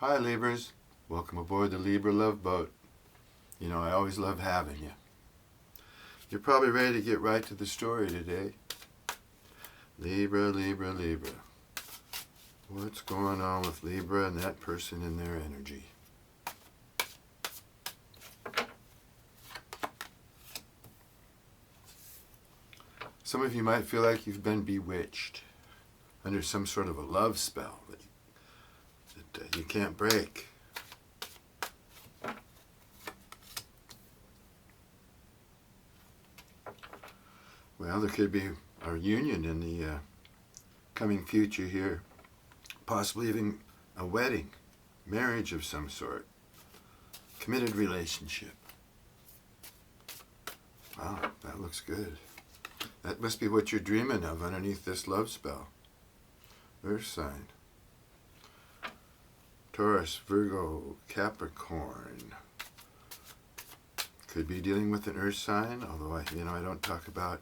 Hi Libras, welcome aboard the Libra Love Boat. You know, I always love having you. You're probably ready to get right to the story today. Libra, Libra, Libra. What's going on with Libra and that person in their energy? Some of you might feel like you've been bewitched under some sort of a love spell that you can't break. Well, there could be a union in the coming future here, possibly even a wedding, marriage of some sort, committed relationship. Wow, that looks good. That must be what you're dreaming of underneath this love spell. Earth sign. Taurus, Virgo, Capricorn. Could be dealing with an earth sign, although I don't talk about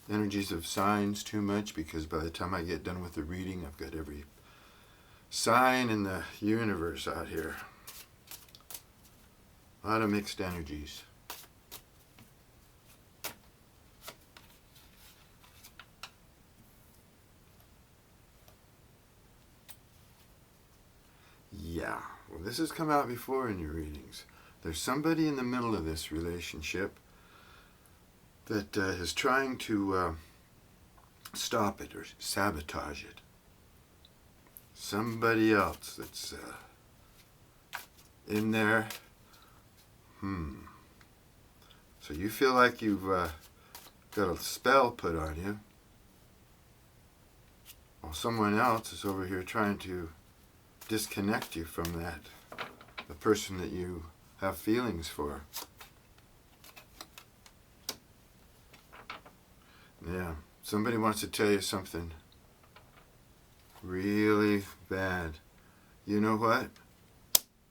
energies of signs too much, because by the time I get done with the reading, I've got every sign in the universe out here. A lot of mixed energies. Yeah, well, this has come out before in your readings. There's somebody in the middle of this relationship that is trying to stop it or sabotage it. Somebody else that's in there. So you feel like you've got a spell put on you, while someone else is over here trying to disconnect you from the person that you have feelings for. Yeah, somebody wants to tell you something really bad. You know what?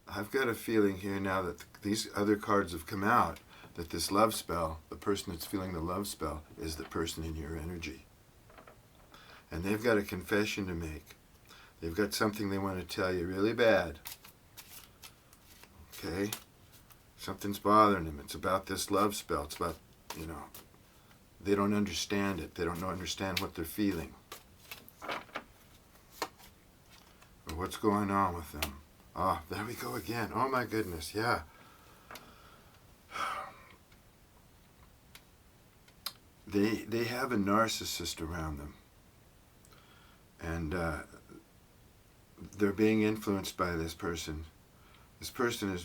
I've got a feeling here now that these other cards have come out, that this love spell, the person that's feeling the love spell, is the person in your energy. And they've got a confession to make. They've got something they want to tell you really bad. Okay? Something's bothering them. It's about this love spell. It's about, they don't understand it. They don't understand what they're feeling. Or what's going on with them. Ah, there we go again. Oh my goodness, yeah. They have a narcissist around them. And they're being influenced by this person. This person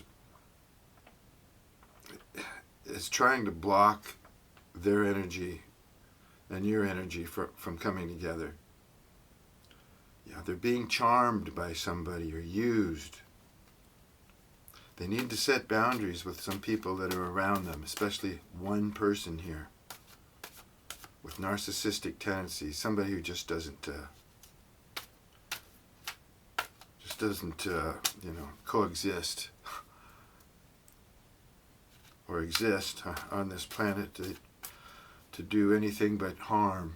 is trying to block their energy and your energy from coming together. Yeah, they're being charmed by somebody or used. They need to set boundaries with some people that are around them, especially one person here with narcissistic tendencies, somebody who just doesn't coexist or exist on this planet to do anything but harm,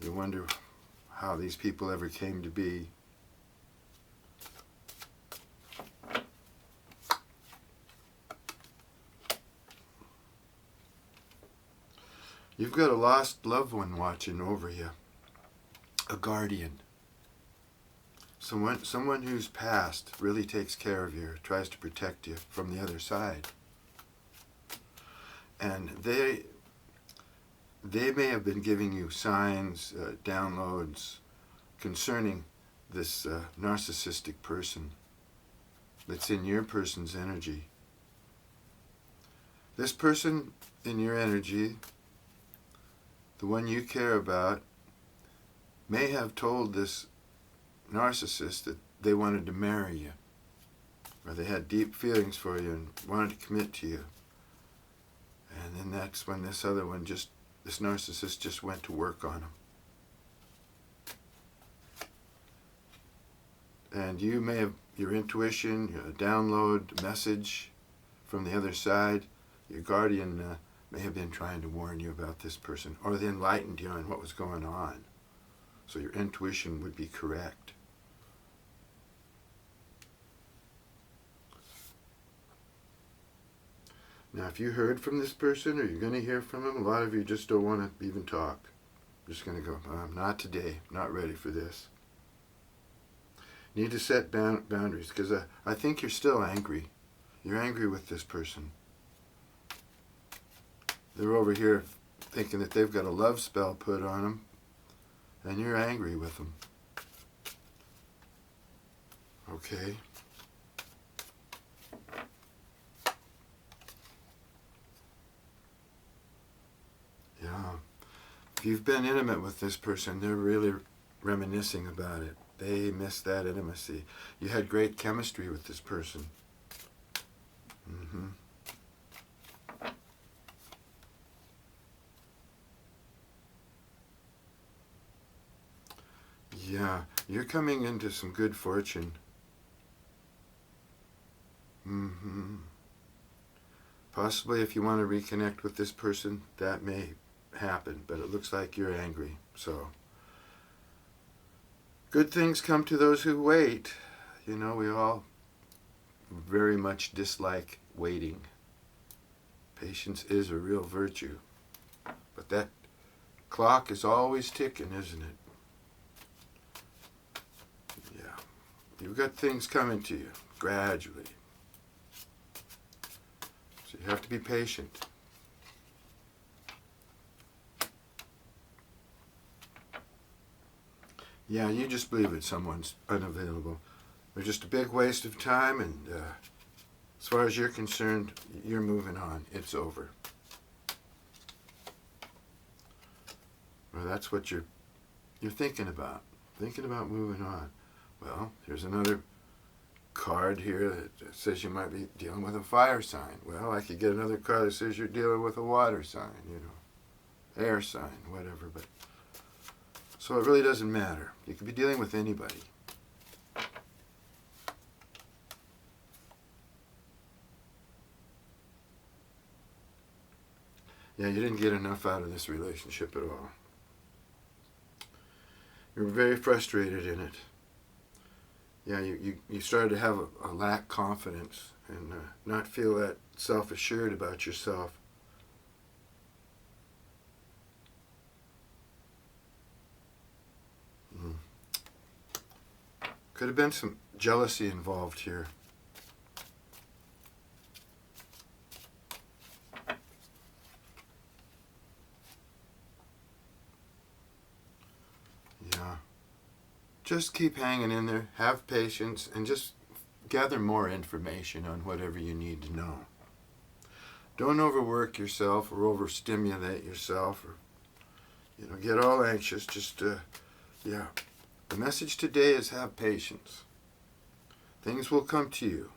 You wonder how these people ever came to be. You've got a lost loved one watching over you, a guardian. Someone who's passed really takes care of you, tries to protect you from the other side. And they may have been giving you signs, downloads concerning this narcissistic person that's in your person's energy. This person in your energy, the one you care about, may have told this narcissist that they wanted to marry you, or they had deep feelings for you and wanted to commit to you. And then that's when this other one this narcissist just went to work on him. And you may have your intuition, a download, a message from the other side. Your guardian may have been trying to warn you about this person, or they enlightened you on what was going on. So your intuition would be correct. Now, if you heard from this person or you're going to hear from them, a lot of you just don't want to even talk. Just going to go, not today, not ready for this. You need to set boundaries, because I think you're still angry. You're angry with this person. They're over here thinking that they've got a love spell put on them, and you're angry with them. Okay? Yeah. If you've been intimate with this person, they're really reminiscing about it. They miss that intimacy. You had great chemistry with this person. Mm-hmm. Yeah, you're coming into some good fortune. Mm-hmm. Possibly if you want to reconnect with this person, that may happen, but it looks like you're angry. So, good things come to those who wait. You know, we all very much dislike waiting. Patience is a real virtue. But that clock is always ticking, isn't it? Yeah. You've got things coming to you gradually. So you have to be patient. Yeah, you just believe that someone's unavailable. They're just a big waste of time, and as far as you're concerned, you're moving on. It's over. Well, that's what you're thinking about. Thinking about moving on. Well, here's another card here that says you might be dealing with a fire sign. Well, I could get another card that says you're dealing with a water sign, air sign, whatever. But so it really doesn't matter. You could be dealing with anybody. Yeah, you didn't get enough out of this relationship at all. You were very frustrated in it. Yeah, you started to have a lack confidence and not feel that self-assured about yourself. Could have been some jealousy involved here. Yeah. Just keep hanging in there, have patience, and just gather more information on whatever you need to know. Don't overwork yourself or overstimulate yourself or, get all anxious. Just, yeah. The message today is have patience. Things will come to you.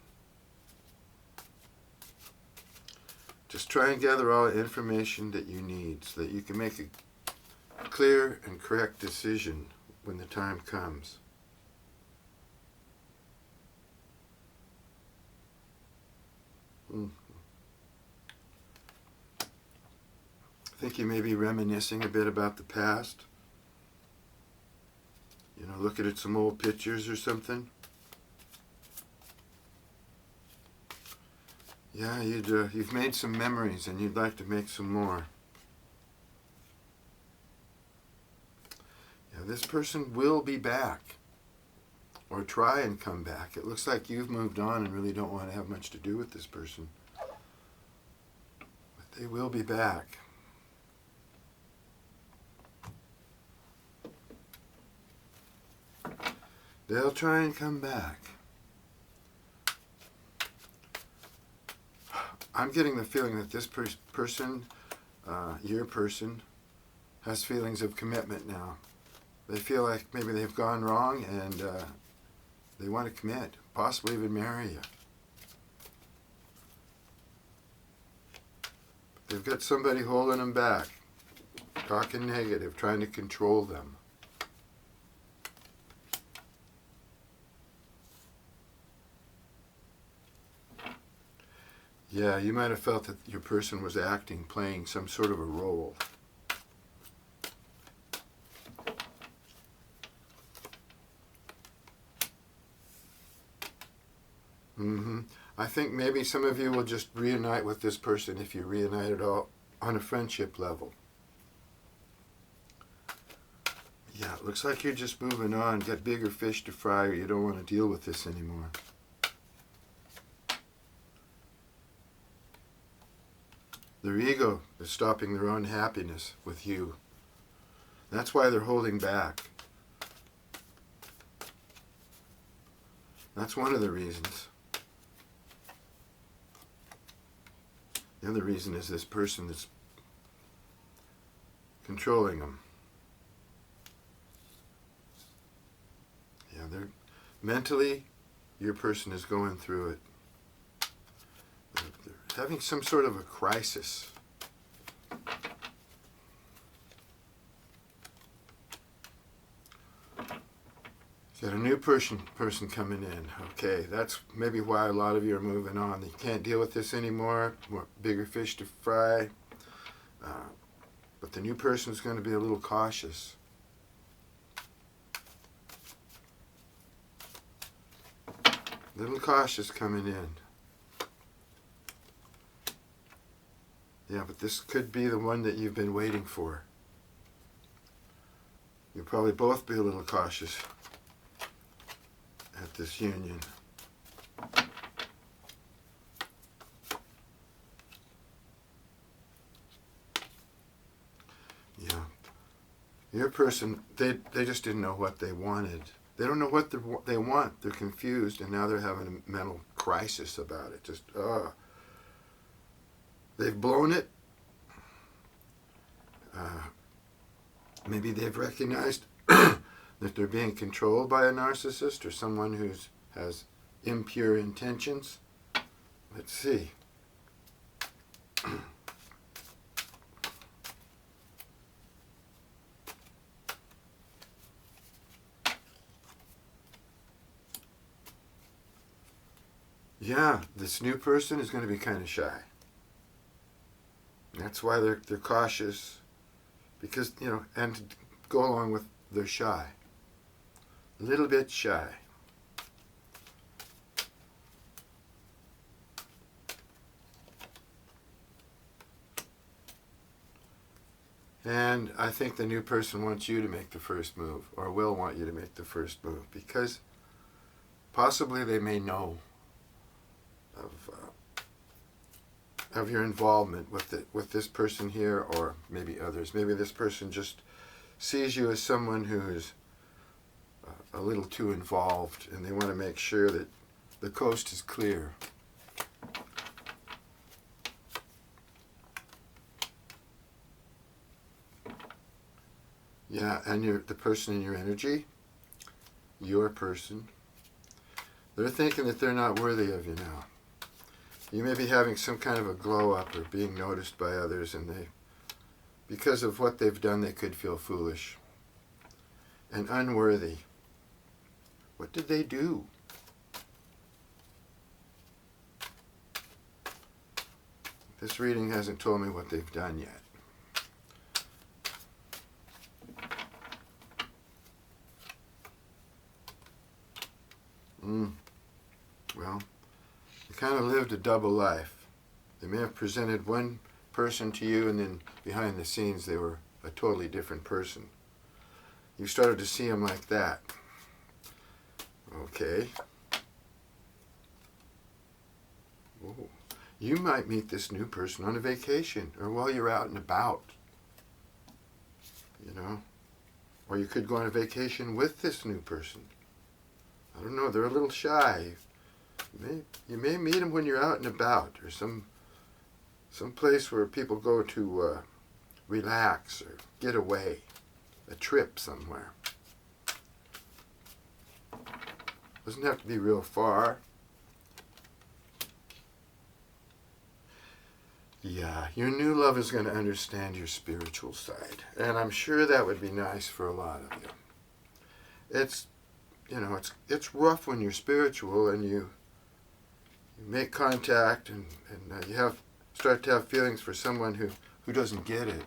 Just try and gather all the information that you need so that you can make a clear and correct decision when the time comes. I think you may be reminiscing a bit about the past. Looking at some old pictures or something. Yeah, you've made some memories and you'd like to make some more. Yeah, this person will be back. Or try and come back. It looks like you've moved on and really don't want to have much to do with this person. But they will be back. They'll try and come back. I'm getting the feeling that this person, your person, has feelings of commitment now. They feel like maybe they've gone wrong and they want to commit, possibly even marry you. But they've got somebody holding them back, talking negative, trying to control them. Yeah, you might have felt that your person was playing some sort of a role. I think maybe some of you will just reunite with this person if you reunite at all on a friendship level. Yeah, it looks like you're just moving on, got bigger fish to fry, or you don't want to deal with this anymore. Their ego is stopping their own happiness with you. That's why they're holding back. That's one of the reasons. The other reason is this person that's controlling them. Yeah, they're mentally, your person is going through it. They're having some sort of a crisis. Got a new person coming in. Okay, that's maybe why a lot of you are moving on. You can't deal with this anymore. More bigger fish to fry. But the new person is going to be a little cautious. Little cautious coming in. Yeah, but this could be the one that you've been waiting for. You'll probably both be a little cautious at this union. Yeah. Your person, they just didn't know what they wanted. They don't know what they want. They're confused, and now they're having a mental crisis about it. Just, they've blown it. Maybe they've recognized that they're being controlled by a narcissist or someone who has impure intentions. Let's see. Yeah, this new person is going to be kind of shy. That's why they're cautious, because, you know, and to go along with, they're shy. A little bit shy. And I think the new person wants you to make the first move, or will want you to make the first move, because possibly they may know of your involvement with this person here, or maybe others. Maybe this person just sees you as someone who's a little too involved, and they want to make sure that the coast is clear. Yeah, and the person in your energy, your person, they're thinking that they're not worthy of you now. You may be having some kind of a glow up or being noticed by others, and because of what they've done, they could feel foolish and unworthy. What did they do? This reading hasn't told me what they've done yet. Well, they kind of lived a double life. They may have presented one person to you, and then behind the scenes they were a totally different person. You started to see them like that. Okay. Whoa. You might meet this new person on a vacation, or while you're out and about. You know? Or you could go on a vacation with this new person. I don't know, they're a little shy. You may meet them when you're out and about, or some place where people go to relax or get away, a trip somewhere. Doesn't have to be real far. Yeah, your new love is going to understand your spiritual side, and I'm sure that would be nice for a lot of you. It's, you know, it's rough when you're spiritual and you make contact and you start to have feelings for someone who doesn't get it.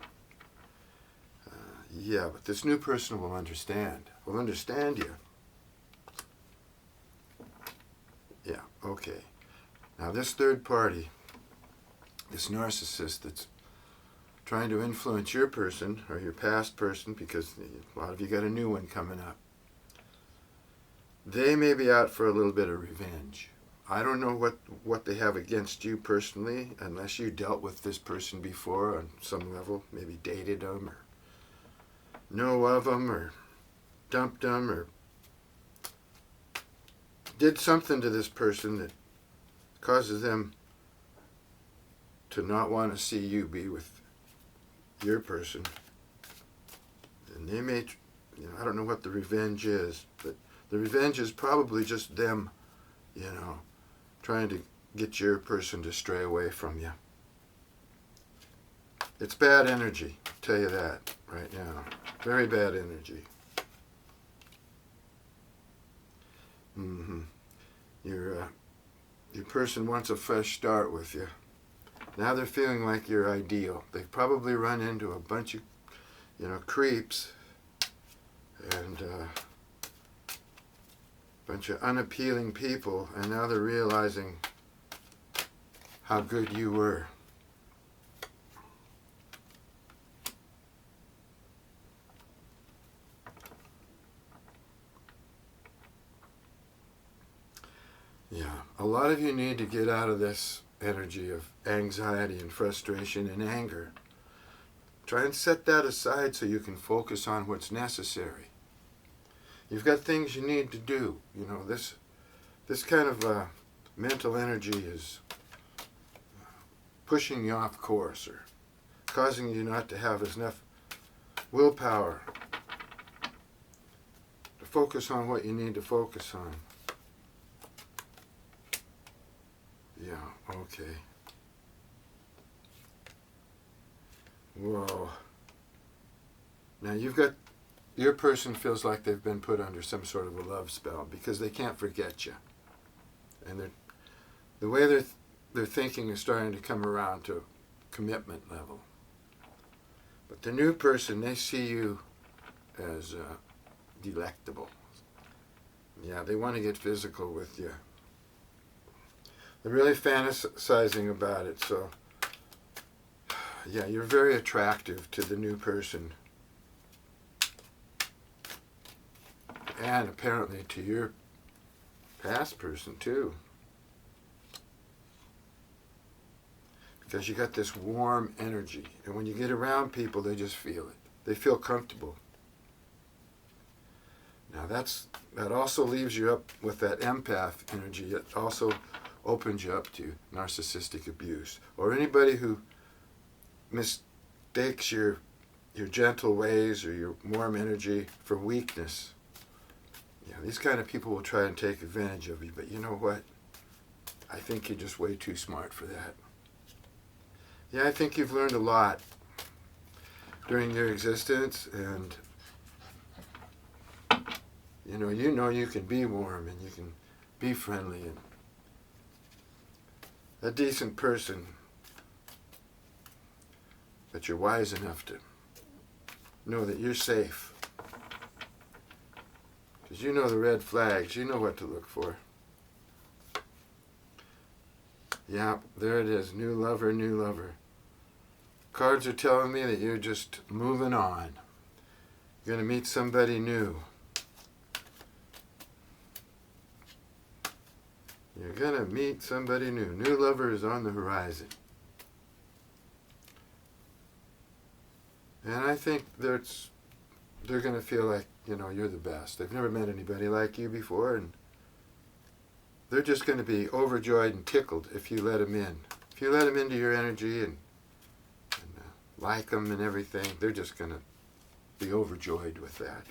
Yeah, but this new person will understand you. Yeah, okay. Now this third party, this narcissist that's trying to influence your person or your past person, because a lot of you got a new one coming up, they may be out for a little bit of revenge. I don't know what they have against you personally, unless you dealt with this person before on some level, maybe dated them or know of them or dumped them or did something to this person that causes them to not want to see you be with your person. And they may, I don't know what the revenge is, but the revenge is probably just them, trying to get your person to stray away from you. It's bad energy, I'll tell you that right now. Very bad energy. Your person wants a fresh start with you. Now they're feeling like you're ideal. They've probably run into a bunch of, creeps and a bunch of unappealing people, and now they're realizing how good you were. Yeah, a lot of you need to get out of this energy of anxiety and frustration and anger. Try and set that aside so you can focus on what's necessary. You've got things you need to do. This kind of mental energy is pushing you off course or causing you not to have enough willpower to focus on what you need to focus on. Yeah, okay. Whoa. Now your person feels like they've been put under some sort of a love spell because they can't forget you. And the way they're thinking is starting to come around to commitment level. But the new person, they see you as delectable. Yeah, they want to get physical with you. They're really fantasizing about it, so yeah, you're very attractive to the new person. And apparently to your past person too. Because you got this warm energy, and when you get around people, they just feel it. They feel comfortable. Now that also leaves you up with that empath energy. It also opens you up to narcissistic abuse, or anybody who mistakes your gentle ways or your warm energy for weakness. Yeah, these kind of people will try and take advantage of you, but you know what? I think you're just way too smart for that. Yeah, I think you've learned a lot during your existence, and you know you can be warm and you can be friendly and a decent person, but you're wise enough to know that you're safe. Because you know the red flags, you know what to look for. Yeah, there it is, new lover, new lover. Cards are telling me that you're just moving on. You're going to meet somebody new. You're going to meet somebody new. New lover is on the horizon. And I think they're going to feel like, you're the best. They've never met anybody like you before, and they're just going to be overjoyed and tickled if you let them in. If you let them into your energy and like them and everything, they're just going to be overjoyed with that.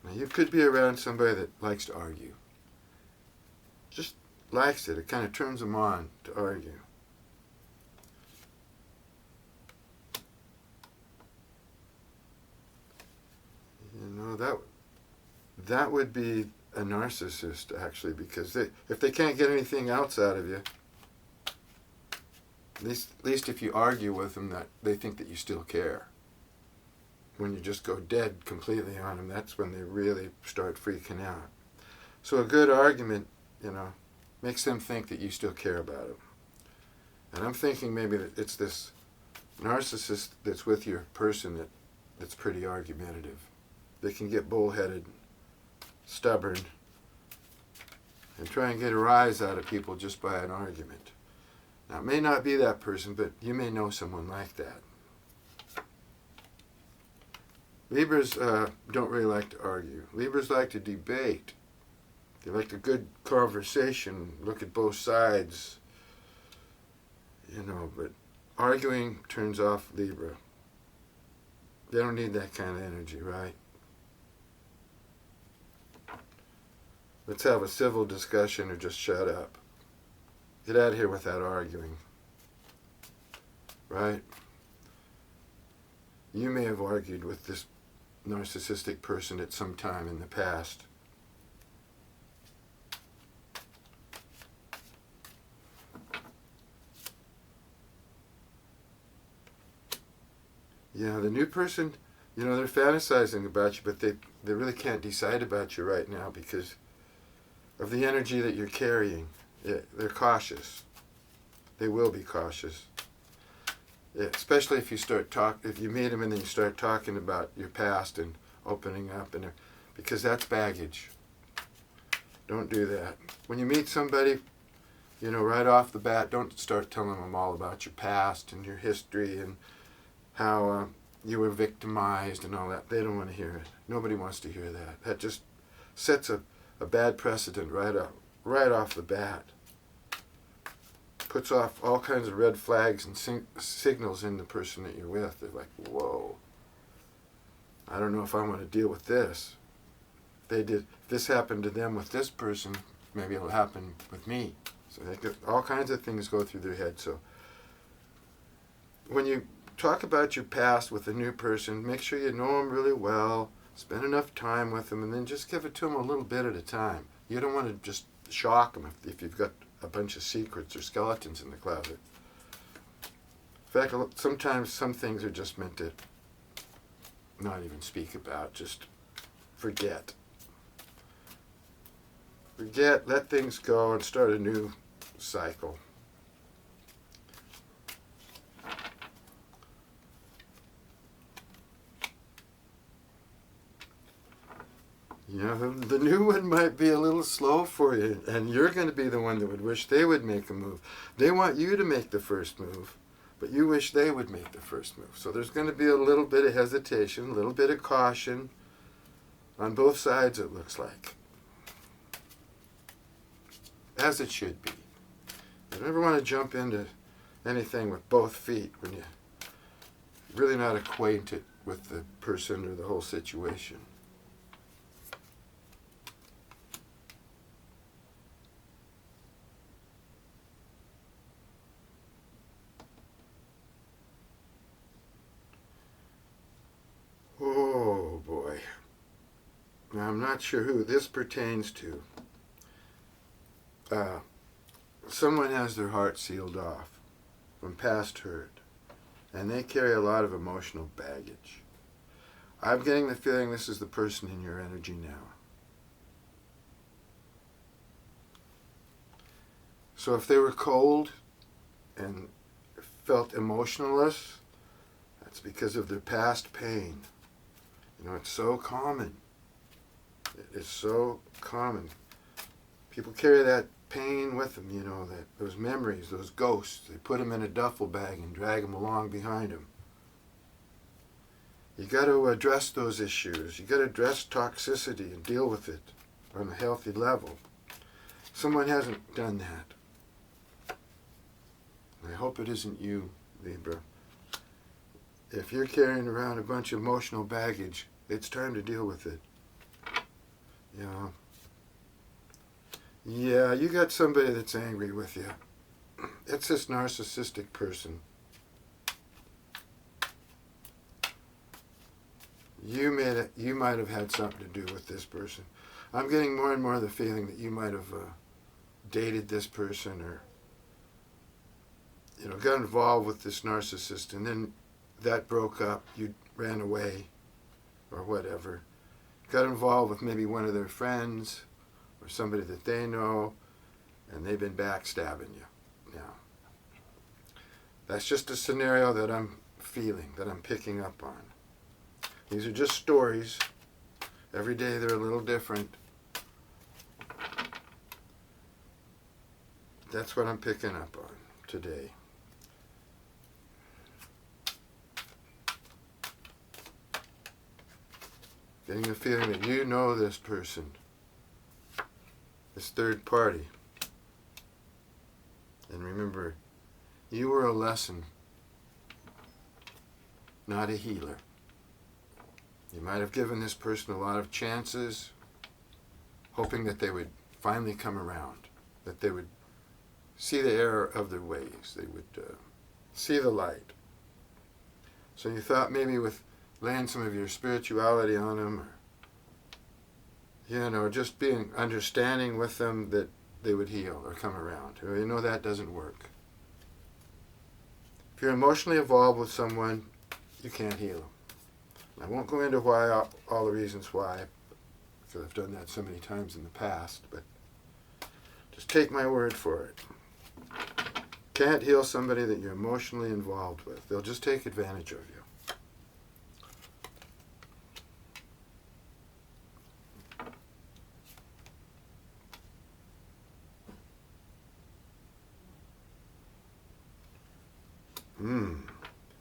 Now, you could be around somebody that likes to argue. Just likes it. It kind of turns them on to argue. That would be a narcissist, actually, because if they can't get anything else out of you, At least if you argue with them, that they think that you still care. When you just go dead completely on them, that's when they really start freaking out. So a good argument, makes them think that you still care about them. And I'm thinking maybe that it's this narcissist that's with your person that's pretty argumentative. They can get bullheaded, stubborn, and try and get a rise out of people just by an argument. Now, it may not be that person, but you may know someone like that. Libras don't really like to argue. Libras like to debate. They like a good conversation, look at both sides, but arguing turns off Libra. They don't need that kind of energy, right? Let's have a civil discussion or just shut up. Get out of here without arguing. Right? You may have argued with this narcissistic person at some time in the past. Yeah, the new person, they're fantasizing about you, but they really can't decide about you right now because of the energy that you're carrying. They're cautious. They will be cautious. Yeah, especially if you meet them and then you start talking about your past and opening up, because that's baggage. Don't do that. When you meet somebody, right off the bat, don't start telling them all about your past and your history and how you were victimized and all that. They don't want to hear it. Nobody wants to hear that. That just sets a bad precedent right off the bat. Puts off all kinds of red flags and signals in the person that you're with. They're like, whoa, I don't know if I want to deal with this. If this happened to them with this person, maybe it'll happen with me. So all kinds of things go through their head. So when you talk about your past with a new person, make sure you know them really well, spend enough time with them, and then just give it to them a little bit at a time. You don't want to just shock them if you've got a bunch of secrets or skeletons in the closet. In fact, sometimes some things are just meant to not even speak about, just forget. Forget, let things go, and start a new cycle. The new one might be a little slow for you, and you're going to be the one that would wish they would make a move. They want you to make the first move, but you wish they would make the first move. So there's going to be a little bit of hesitation, a little bit of caution on both sides, it looks like. As it should be. You never want to jump into anything with both feet when you're really not acquainted with the person or the whole situation. Oh boy. Now I'm not sure who this pertains to. Someone has their heart sealed off from past hurt, and they carry a lot of emotional baggage. I'm getting the feeling this is the person in your energy now. So if they were cold and felt emotionless, that's because of their past pain. It's so common. It's so common. People carry that pain with them, those memories, those ghosts. They put them in a duffel bag and drag them along behind them. You got to address those issues. You got to address toxicity and deal with it on a healthy level. Someone hasn't done that. I hope it isn't you, Libra. If you're carrying around a bunch of emotional baggage, it's time to deal with it. Yeah, you got somebody that's angry with you. It's this narcissistic person. You might have had something to do with this person. I'm getting more and more the feeling that you might have dated this person, or got involved with this narcissist, and then that broke up, you ran away, or whatever. Got involved with maybe one of their friends, or somebody that they know, and they've been backstabbing you. Now, that's just a scenario that I'm feeling, that I'm picking up on. These are just stories. Every day they're a little different. That's what I'm picking up on today. Getting the feeling that you know this person, this third party. And remember, you were a lesson, not a healer. You might have given this person a lot of chances, hoping that they would finally come around, that they would see the error of their ways, they would see the light. So you thought maybe with laying some of your spirituality on them, or just being understanding with them, that they would heal or come around. You know that doesn't work. If you're emotionally involved with someone, you can't heal them. I won't go into all the reasons why, because I've done that so many times in the past, but just take my word for it. Can't heal somebody that you're emotionally involved with. They'll just take advantage of you.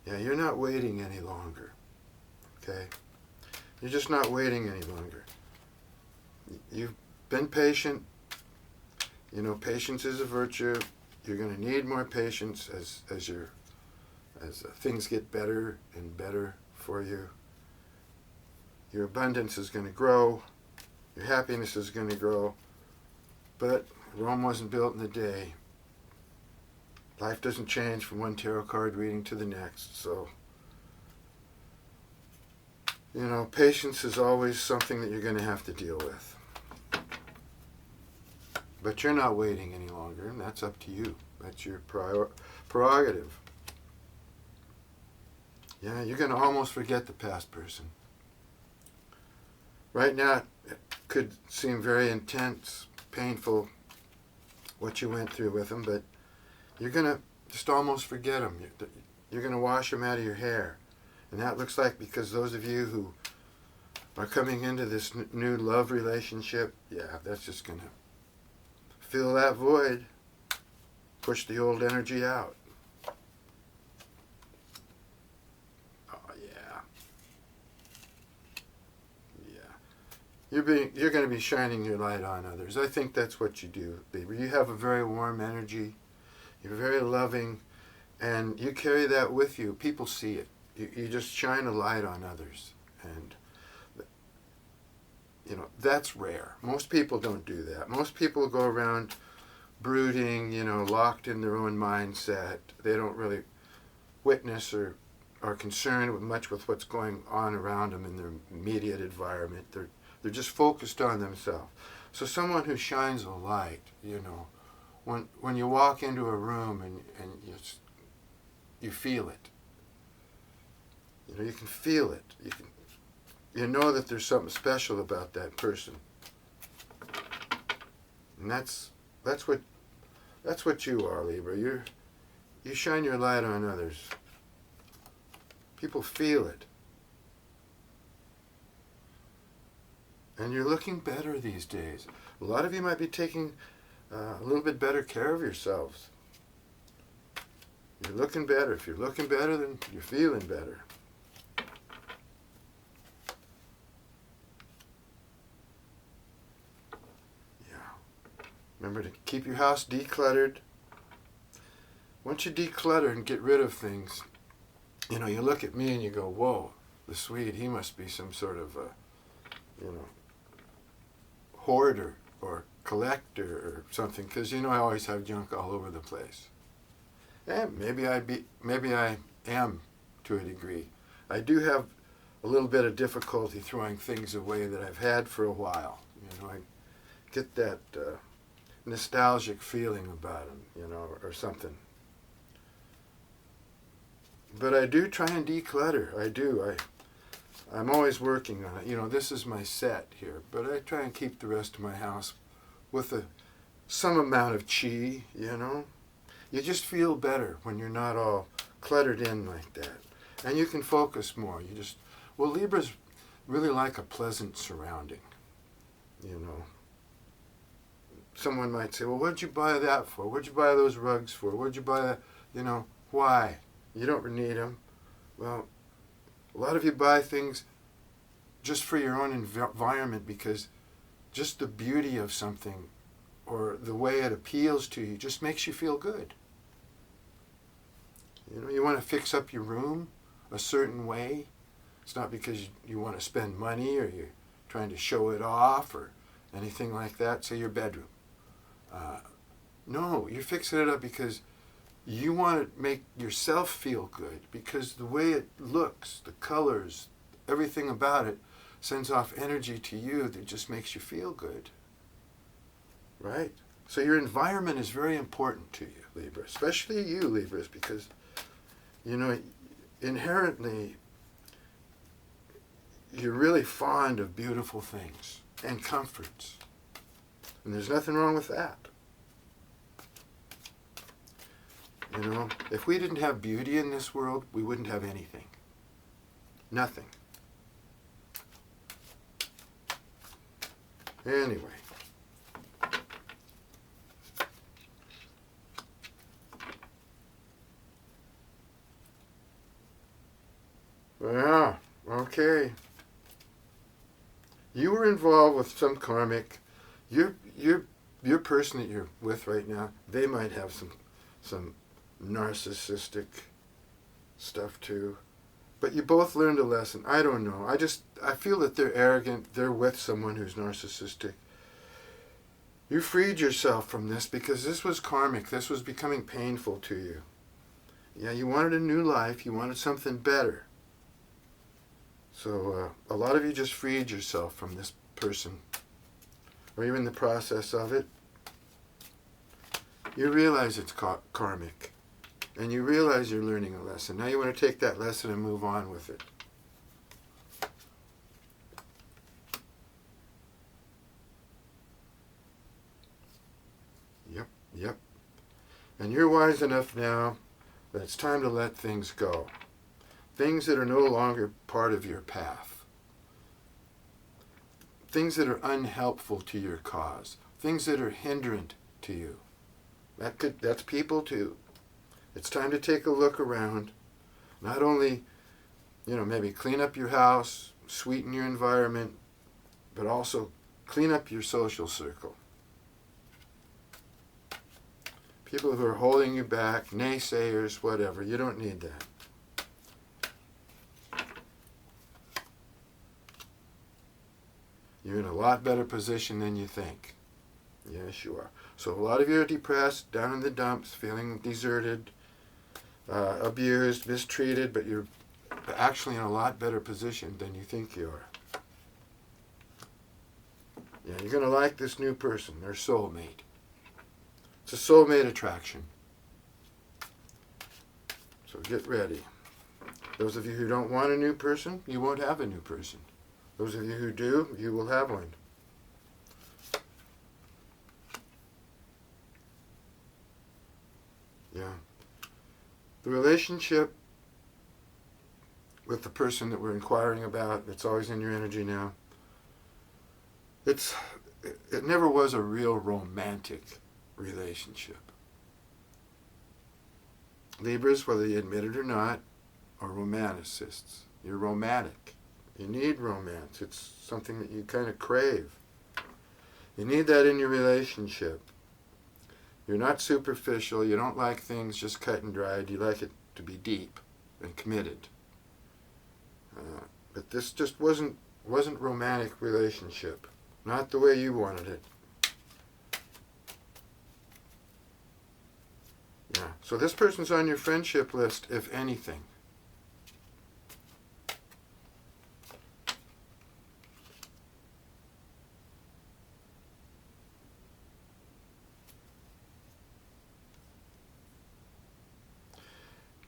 Yeah, you're not waiting any longer. Okay? You're just not waiting any longer. You've been patient. You know, patience is a virtue. You're going to need more patience as things get better and better for you. Your abundance is going to grow. Your happiness is going to grow. But Rome wasn't built in a day. Life doesn't change from one tarot card reading to the next. So, you know, patience is always something that you're going to have to deal with. But you're not waiting any longer, and that's up to you. That's your prerogative. Yeah, you're going to almost forget the past person. Right now, it could seem very intense, painful, what you went through with them, but you're going to just almost forget them. You're going to wash them out of your hair. And that looks like, because those of you who are coming into this new love relationship, yeah, that's just going to fill that void, push the old energy out. Oh, yeah. Yeah. You're going to be shining your light on others. I think that's what you do, Libra. You have a very warm energy. You're very loving, and you carry that with you. People see it. You just shine a light on others, and you know, that's rare. Most people don't do that. Most people go around brooding, you know, locked in their own mindset. They don't really witness or are concerned much with what's going on around them in their immediate environment. They're just focused on themselves. So someone who shines a light, you know, when you walk into a room and you feel it. You know, you can feel it. You know that there's something special about that person. And that's what you are, Libra. You shine your light on others. People feel it. And you're looking better these days. A lot of you might be taking a little bit better care of yourselves. You're looking better. If you're looking better, then you're feeling better. Yeah. Remember to keep your house decluttered. Once you declutter and get rid of things, you know, you look at me and you go, whoa, the Swede, he must be some sort of hoarder or collector or something, because you know I always have junk all over the place. And maybe I am to a degree. I do have a little bit of difficulty throwing things away that I've had for a while. You know, I get that nostalgic feeling about them, you know, or something. But I do try and declutter. I do. I'm always working on it. You know, this is my set here, but I try and keep the rest of my house with some amount of chi, you know. You just feel better when you're not all cluttered in like that. And you can focus more. Well, Libras really like a pleasant surrounding, you know. Someone might say, well, what'd you buy that for? What'd you buy those rugs for? What'd you buy that? You know, why? You don't need them. Well, a lot of you buy things just for your own environment because just the beauty of something or the way it appeals to you just makes you feel good. You know, you want to fix up your room a certain way. It's not because you want to spend money or you're trying to show it off or anything like that. Say your bedroom. No, you're fixing it up because you want to make yourself feel good because the way it looks, the colors, everything about it sends off energy to you that just makes you feel good. Right? So your environment is very important to you, Libra, especially you, Libras, because, you know, inherently you're really fond of beautiful things and comforts. And there's nothing wrong with that. You know, if we didn't have beauty in this world, we wouldn't have anything. Nothing. Anyway. Yeah, okay. You were involved with some karmic. Your person that you're with right now, they might have some narcissistic stuff too. But you both learned a lesson. I don't know. I feel that they're arrogant. They're with someone who's narcissistic. You freed yourself from this because this was karmic. This was becoming painful to you. Yeah, you wanted a new life. You wanted something better. So a lot of you just freed yourself from this person. Or you're in the process of it. You realize it's karmic. And you realize you're learning a lesson. Now you want to take that lesson and move on with it. Yep. And you're wise enough now that it's time to let things go. Things that are no longer part of your path. Things that are unhelpful to your cause. Things that are hindrant to you. That's people too. It's time to take a look around. Not only, maybe clean up your house, sweeten your environment, but also clean up your social circle. People who are holding you back, naysayers, whatever, you don't need that. You're in a lot better position than you think. Yes, you are. So a lot of you are depressed, down in the dumps, feeling deserted, abused, mistreated, but you're actually in a lot better position than you think you are. Yeah, you're going to like this new person, their soulmate. It's a soulmate attraction. So get ready. Those of you who don't want a new person, you won't have a new person. Those of you who do, you will have one. Yeah. The relationship with the person that we're inquiring about, that's always in your energy now, it never was a real romantic relationship. Libras, whether you admit it or not, are romanticists. You're romantic. You need romance. It's something that you kind of crave. You need that in your relationship. You're not superficial. You don't like things just cut and dried. You like it to be deep and committed. But this just wasn't romantic relationship. Not the way you wanted it. Yeah. So this person's on your friendship list, if anything.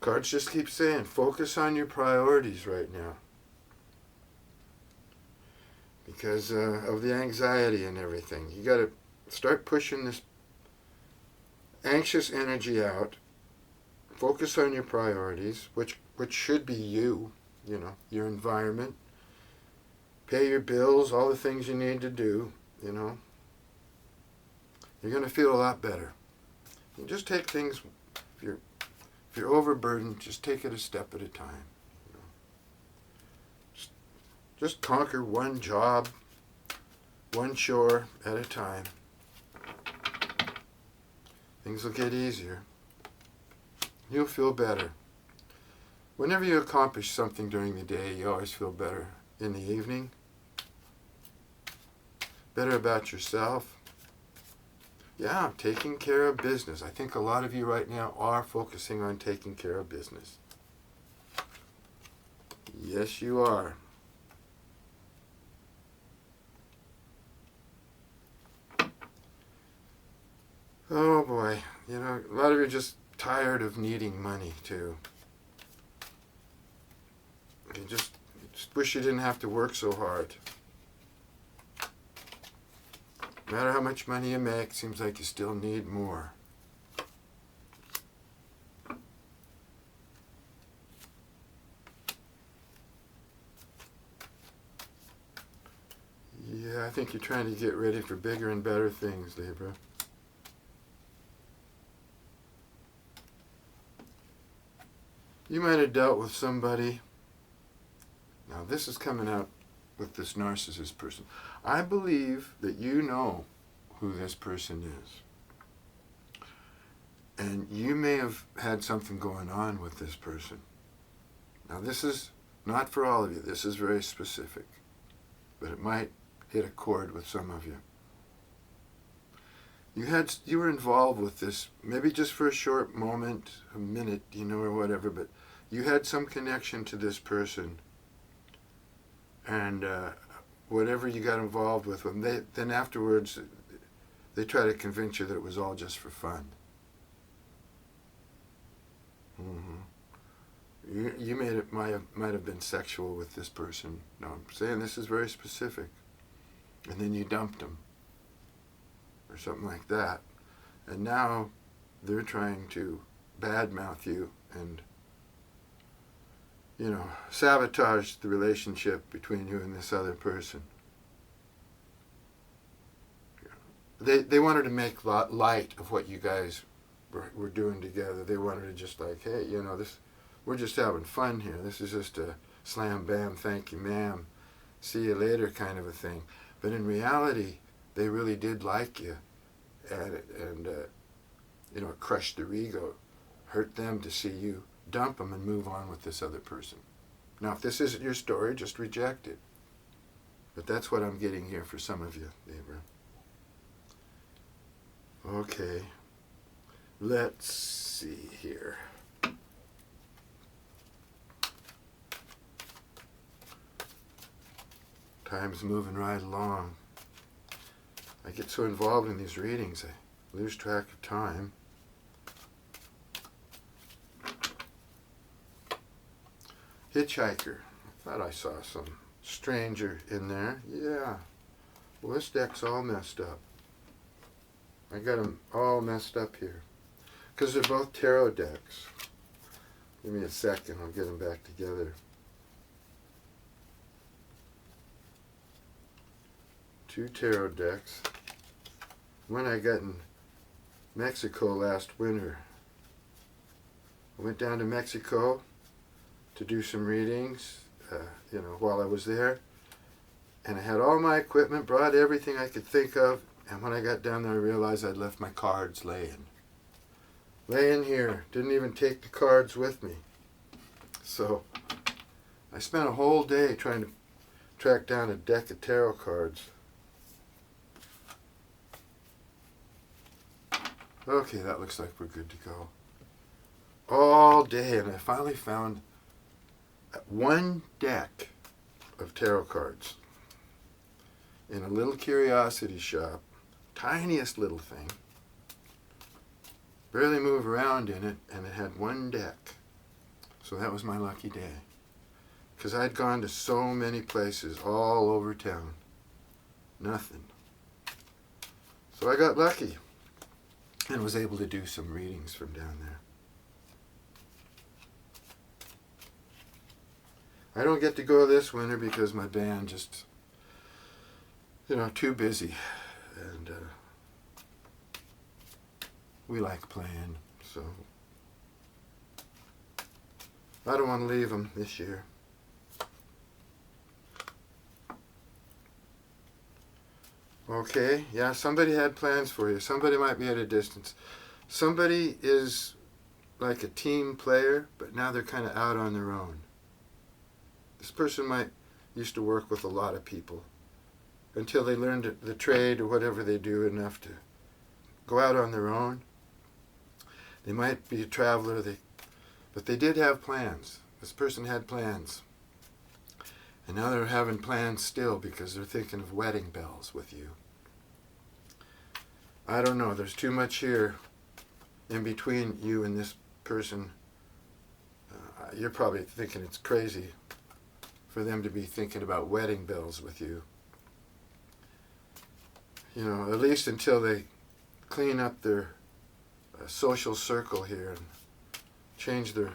Cards just keep saying, focus on your priorities right now. Because of the anxiety and everything. You got to start pushing this anxious energy out. Focus on your priorities, which should be you, your environment. Pay your bills, all the things you need to do, You're going to feel a lot better. You just take things, if you're overburdened, just take it a step at a time. Just conquer one job, one chore at a time. Things will get easier. You'll feel better. Whenever you accomplish something during the day, you always feel better in the evening. Better about yourself. Yeah, taking care of business. I think a lot of you right now are focusing on taking care of business. Yes, you are. Oh boy, a lot of you are just tired of needing money too. You just wish you didn't have to work so hard. No matter how much money you make, seems like you still need more. Yeah, I think you're trying to get ready for bigger and better things, Libra. You might have dealt with somebody. Now this is coming out with this narcissist person. I believe that you know who this person is. And you may have had something going on with this person. Now this is not for all of you. This is very specific. But it might hit a chord with some of you. You were involved with this, maybe just for a short moment, a minute, or whatever, but you had some connection to this person. And whatever you got involved with them, then afterwards, they try to convince you that it was all just for fun. You might have been sexual with this person. No, I'm saying this is very specific. And then you dumped them. Or something like that. And now they're trying to badmouth you and, sabotage the relationship between you and this other person. They wanted to make light of what you guys were doing together. They wanted to just like, hey, we're just having fun here. This is just a slam bam, thank you ma'am, see you later kind of a thing. But in reality, they really did like you, and it crushed their ego, hurt them to see you dump them and move on with this other person. Now, if this isn't your story, just reject it. But that's what I'm getting here for some of you, Libra. Okay, let's see here. Time's moving right along. I get so involved in these readings, I lose track of time. Hitchhiker. I thought I saw some stranger in there. Yeah. Well, this deck's all messed up. I got them all messed up here. Because they're both tarot decks. Give me a second, I'll get them back together. Two tarot decks. One I got in Mexico last winter. I went down to Mexico to do some readings, while I was there. And I had all my equipment, brought everything I could think of. And when I got down there, I realized I'd left my cards laying here. Didn't even take the cards with me. So I spent a whole day trying to track down a deck of tarot cards. Okay, that looks like we're good to go. All day, and I finally found one deck of tarot cards in a little curiosity shop. Tiniest little thing. Barely move around in it, and it had one deck. So that was my lucky day. Because I'd gone to so many places all over town. Nothing. So I got lucky and was able to do some readings from down there. I don't get to go this winter because my band just, too busy. And we like playing, so I don't want to leave them this year. Okay, yeah, somebody had plans for you. Somebody might be at a distance. Somebody is like a team player, but now they're kind of out on their own. This person used to work with a lot of people until they learned the trade or whatever they do enough to go out on their own. They might be a traveler, but they did have plans. This person had plans. And now they're having plans still because they're thinking of wedding bells with you. I don't know. There's too much here in between you and this person. You're probably thinking it's crazy for them to be thinking about wedding bells with you. At least until they clean up their social circle here and change their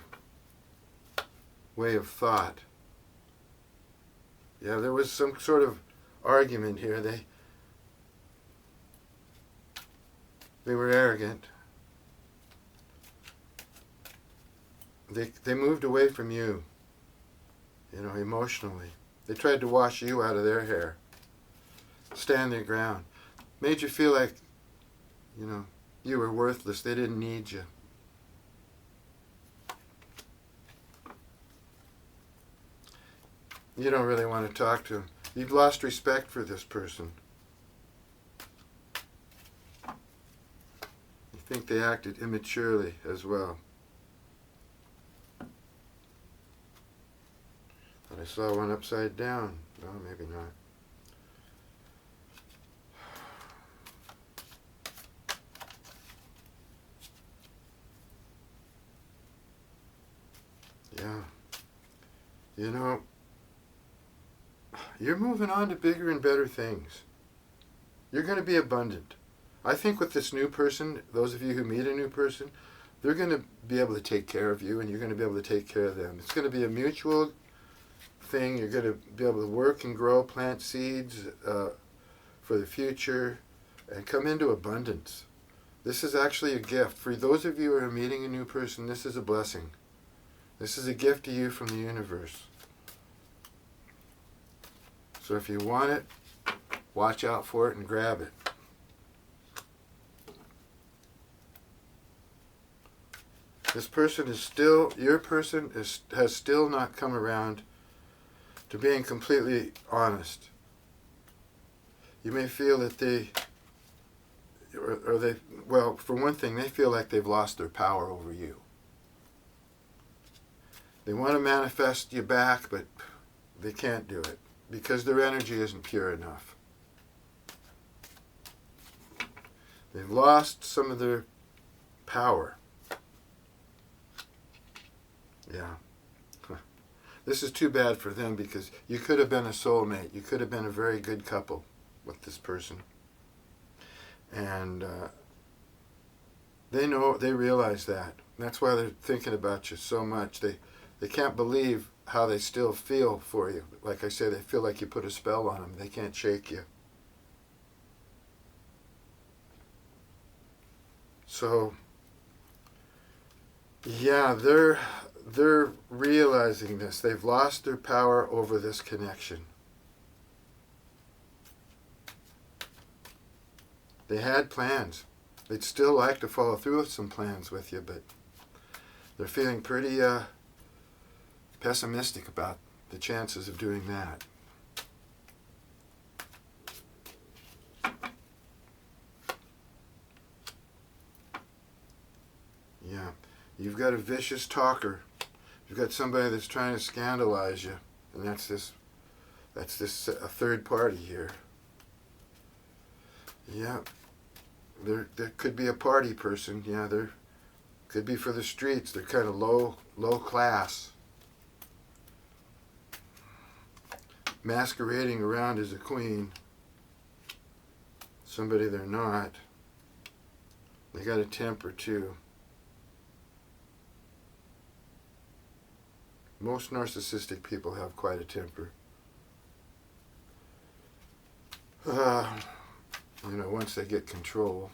way of thought. Yeah, there was some sort of argument here. They were arrogant. They moved away from you, emotionally. They tried to wash you out of their hair. Stand their ground. Made you feel like, you were worthless. They didn't need you. You don't really want to talk to them. You've lost respect for this person. You think they acted immaturely as well. But I saw one upside down. No, maybe not. Yeah. You're moving on to bigger and better things. You're going to be abundant. I think with this new person, those of you who meet a new person, they're going to be able to take care of you and you're going to be able to take care of them. It's going to be a mutual thing. You're going to be able to work and grow, plant seeds for the future and come into abundance. This is actually a gift. For those of you who are meeting a new person, this is a blessing. This is a gift to you from the universe. So if you want it, watch out for it and grab it. This person is still, your person has still not come around to being completely honest. You may feel that well, for one thing, they feel like they've lost their power over you. They want to manifest you back, but they can't do it because their energy isn't pure enough. They've lost some of their power. Yeah. This is too bad for them because you could have been a soulmate. You could have been a very good couple with this person. And they realize that. That's why they're thinking about you so much. They can't believe how they still feel for you. Like I said, they feel like you put a spell on them. They can't shake you. So, yeah, they're realizing this. They've lost their power over this connection. They had plans. They'd still like to follow through with some plans with you, but they're feeling pretty pessimistic about the chances of doing that. Yeah, you've got a vicious talker. You've got somebody that's trying to scandalize you, and that's this a third party here. Yeah, there could be a party person. Yeah, they're Could be for the streets. They're kind of low class. Masquerading around as a queen. Somebody they're not. They got a temper too. Most narcissistic people have quite a temper. Once they get control.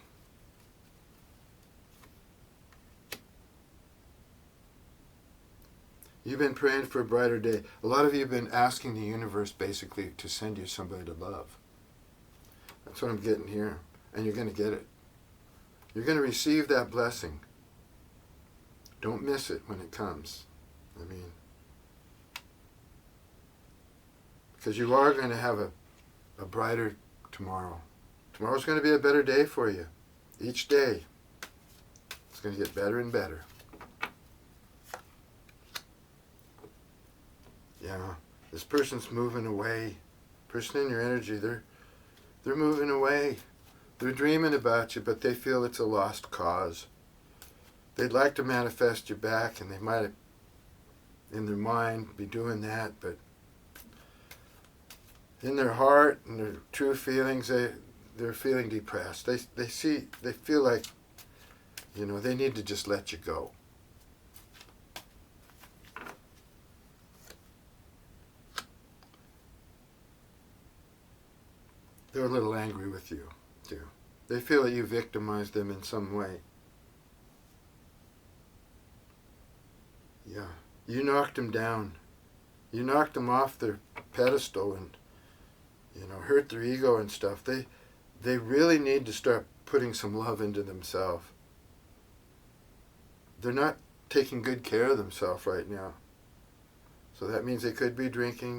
You've been praying for a brighter day. A lot of you have been asking the universe basically to send you somebody to love. That's what I'm getting here. And you're going to get it. You're going to receive that blessing. Don't miss it when it comes. Because you are going to have a brighter tomorrow. Tomorrow's going to be a better day for you. Each day. It's going to get better and better. Yeah, this person's moving away. Person in your energy, they're moving away. They're dreaming about you, but they feel it's a lost cause. They'd like to manifest you back, and they might have, in their mind, be doing that, but in their heart and their true feelings, they're feeling depressed. They feel like, they need to just let you go. They're a little angry with you, too. They feel that you victimized them in some way. Yeah. You knocked them down. You knocked them off their pedestal and, hurt their ego and stuff. They really need to start putting some love into themselves. They're not taking good care of themselves right now. So that means they could be drinking.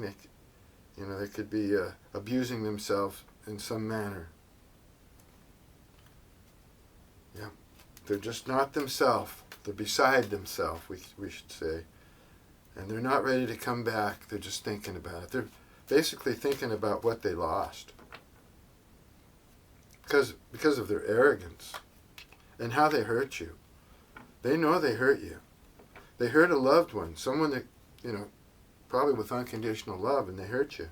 They could be abusing themselves in some manner. Yeah. They're just not themselves. They're beside themselves, we should say. And they're not ready to come back. They're just thinking about it. They're basically thinking about what they lost. Because of their arrogance and how they hurt you. They know they hurt you. They hurt a loved one, someone that, probably with unconditional love, and they hurt you.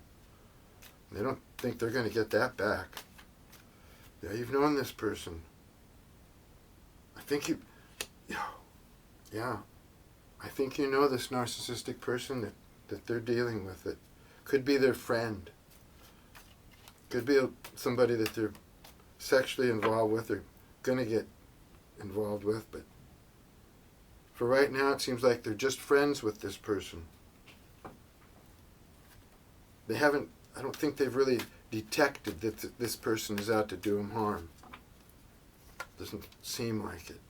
They don't think they're going to get that back. Yeah, you've known this person. I think I think you know this narcissistic person that they're dealing with. It could be their friend. Could be somebody that they're sexually involved with or going to get involved with. But for right now, it seems like they're just friends with this person. I don't think they've really detected that this person is out to do them harm. Doesn't seem like it.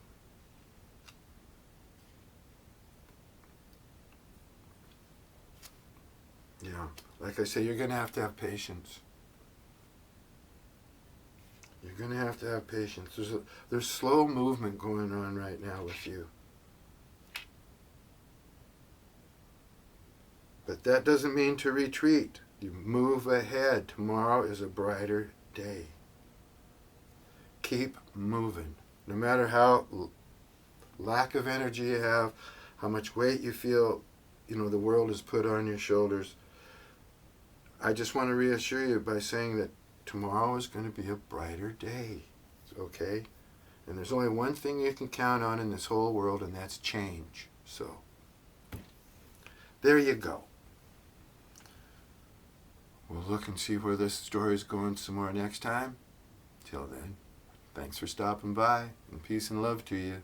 Yeah, like I say, you're going to have patience. You're going to have patience. There's slow movement going on right now with you. But that doesn't mean to retreat. You move ahead. Tomorrow is a brighter day. Keep moving. No matter how lack of energy you have, how much weight you feel, the world has put on your shoulders. I just want to reassure you by saying that tomorrow is going to be a brighter day. Okay? And there's only one thing you can count on in this whole world, and that's change. So, there you go. We'll look and see where this story is going some more next time. Till then, thanks for stopping by, and peace and love to you.